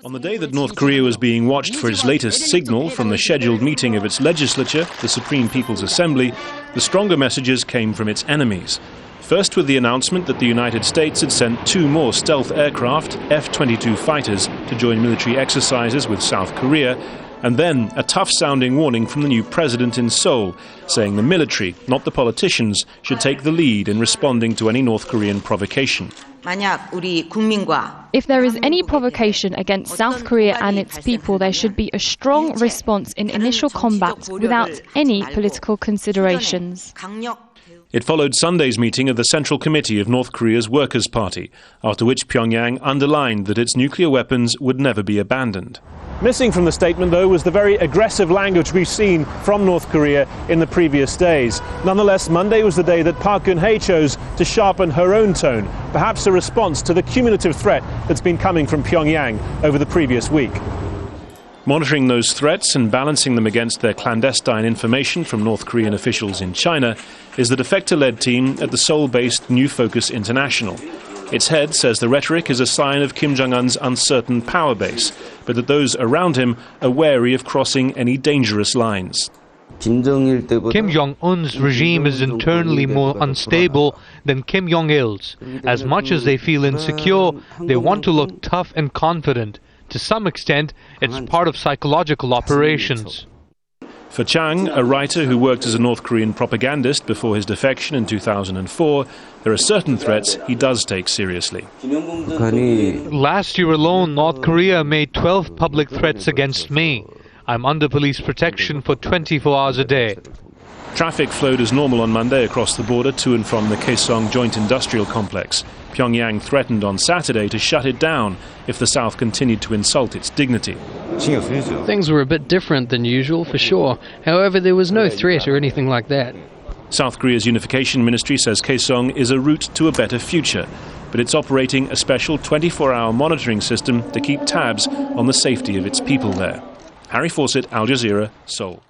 On the day that North Korea was being watched for its latest signal from the scheduled meeting of its legislature, the Supreme People's Assembly, the stronger messages came from its enemies. First with the announcement that the United States had sent 2 more stealth aircraft, F-22 fighters, to join military exercises with South Korea, and then a tough-sounding warning from the new president in Seoul, saying the military, not the politicians, should take the lead in responding to any North Korean provocation. If there is any provocation against South Korea and its people, there should be a strong response in initial combat without any political considerations. It followed Sunday's meeting of the Central Committee of North Korea's Workers' Party, after which Pyongyang underlined that its nuclear weapons would never be abandoned. Missing from the statement, though, was the very aggressive language we've seen from North Korea in the previous days. Nonetheless, Monday was the day that Park Geun-hye chose to sharpen her own tone, perhaps a response to the cumulative threat that's been coming from Pyongyang over the previous week. Monitoring those threats and balancing them against their clandestine information from North Korean officials in China is the defector-led team at the Seoul-based New Focus International. Its head says the rhetoric is a sign of Kim Jong-un's uncertain power base, but that those around him are wary of crossing any dangerous lines. Kim Jong-un's regime is internally more unstable than Kim Jong-il's. As much as they feel insecure, they want to look tough and confident. To some extent, it's part of psychological operations. For Chang, a writer who worked as a North Korean propagandist before his defection in 2004, there are certain threats he does take seriously. Last year alone, North Korea made 12 public threats against me. I'm under police protection for 24 hours a day. Traffic flowed as normal on Monday across the border to and from the Kaesong Joint Industrial Complex. Pyongyang threatened on Saturday to shut it down if the South continued to insult its dignity. Things were a bit different than usual, for sure. However, there was no threat or anything like that. South Korea's Unification Ministry says Kaesong is a route to a better future, but it's operating a special 24-hour monitoring system to keep tabs on the safety of its people there. Harry Fawcett, Al Jazeera, Seoul.